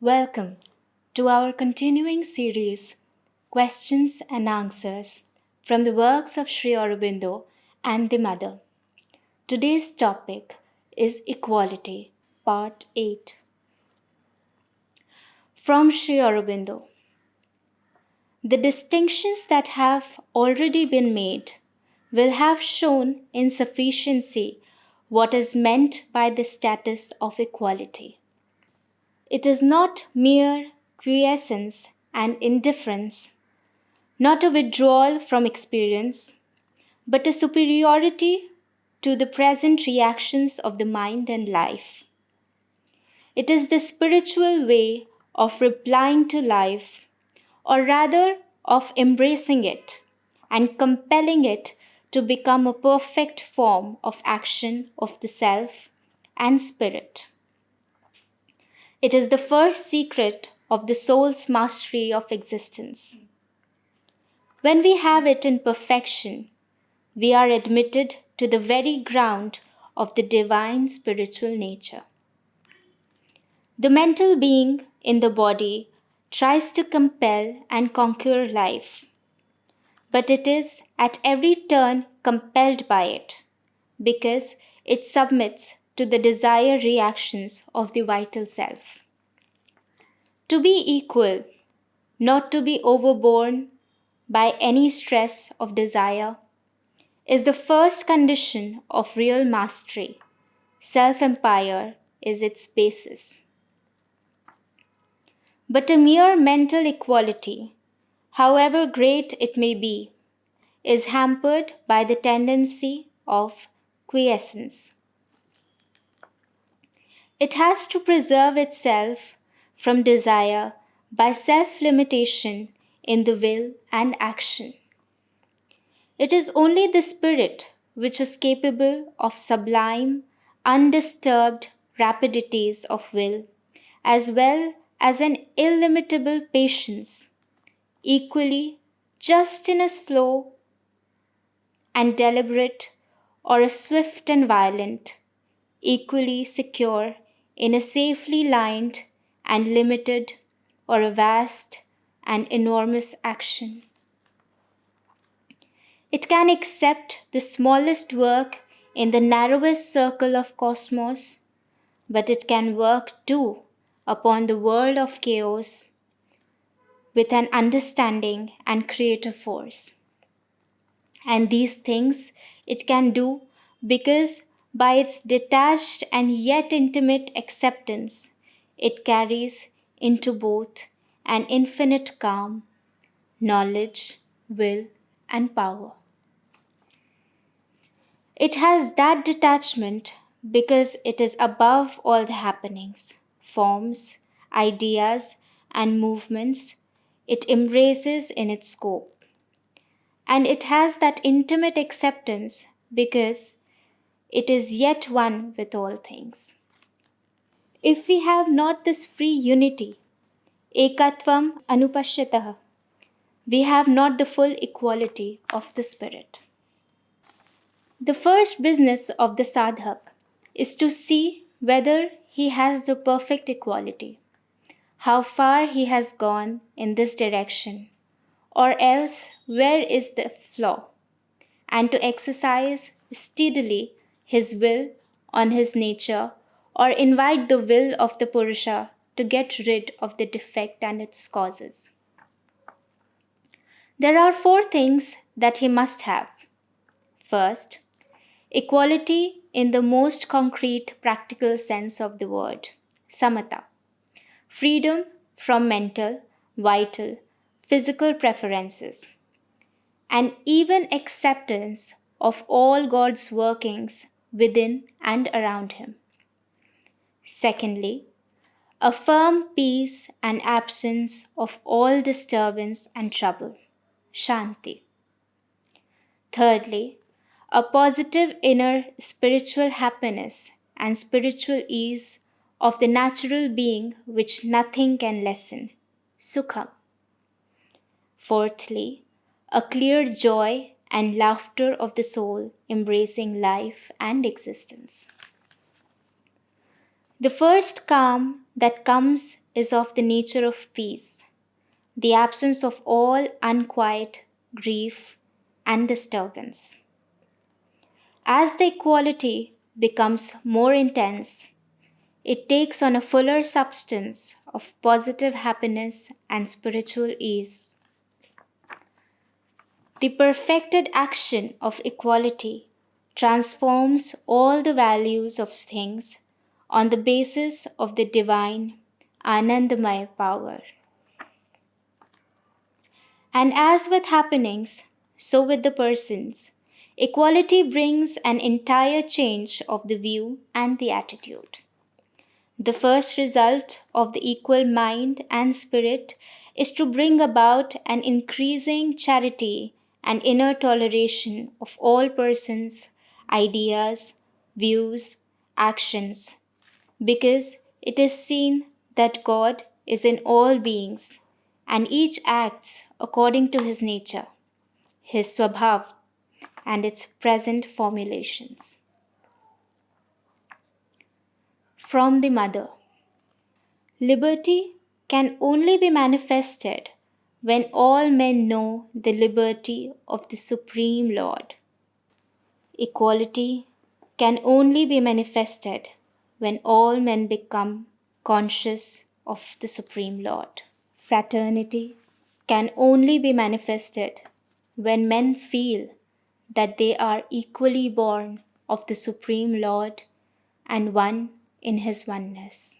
Welcome to our continuing series, Questions and Answers from the works of Sri Aurobindo and the Mother. Today's topic is Equality, Part 8. From Sri Aurobindo. The distinctions that have already been made will have shown in sufficiency what is meant by the status of equality. It is not mere quiescence and indifference, not a withdrawal from experience, but a superiority to the present reactions of the mind and life. It is the spiritual way of replying to life, or rather of embracing it and compelling it to become a perfect form of action of the self and spirit. It is the first secret of the soul's mastery of existence. When we have it in perfection, we are admitted to the very ground of the divine spiritual nature. The mental being in the body tries to compel and conquer life, but it is at every turn compelled by it, because it submits to the desire reactions of the vital self. To be equal, not to be overborne by any stress of desire, is the first condition of real mastery. Self-empire is its basis. But a mere mental equality, however great it may be, is hampered by the tendency of quiescence. It has to preserve itself from desire by self-limitation in the will and action. It is only the spirit which is capable of sublime, undisturbed rapidities of will, as well as an illimitable patience, equally just in a slow and deliberate, or a swift and violent, equally secure in a safely lined and limited, or a vast and enormous action. It can accept the smallest work in the narrowest circle of cosmos, but it can work too upon the world of chaos with an understanding and creative force. And these things it can do because by its detached and yet intimate acceptance, it carries into both an infinite calm, knowledge, will, and power. It has that detachment because it is above all the happenings, forms, ideas, and movements it embraces in its scope. And it has that intimate acceptance because it is yet one with all things. If we have not this free unity, ekatvam anupashyatah, we have not the full equality of the spirit. The first business of the sadhak is to see whether he has the perfect equality, how far he has gone in this direction, or else where is the flaw, and to exercise steadily his will on his nature, or invite the will of the Purusha to get rid of the defect and its causes. There are 4 things that he must have. First, equality in the most concrete practical sense of the word, samatha, freedom from mental, vital, physical preferences, and even acceptance of all God's workings within and around him. Secondly, a firm peace and absence of all disturbance and trouble, shanti. Thirdly, a positive inner spiritual happiness and spiritual ease of the natural being which nothing can lessen, sukham. Fourthly, a clear joy and laughter of the soul embracing life and existence. The first calm that comes is of the nature of peace, the absence of all unquiet, grief, and disturbance. As the equality becomes more intense, it takes on a fuller substance of positive happiness and spiritual ease. The perfected action of equality transforms all the values of things on the basis of the divine Anandamaya power. And as with happenings, so with the persons, equality brings an entire change of the view and the attitude. The first result of the equal mind and spirit is to bring about an increasing charity and inner toleration of all persons, ideas, views, actions, because it is seen that God is in all beings and each acts according to his nature, his swabhav, and its present formulations. From the Mother. Liberty can only be manifested when all men know the liberty of the Supreme Lord. Equality can only be manifested when all men become conscious of the Supreme Lord. Fraternity can only be manifested when men feel that they are equally born of the Supreme Lord and one in His oneness.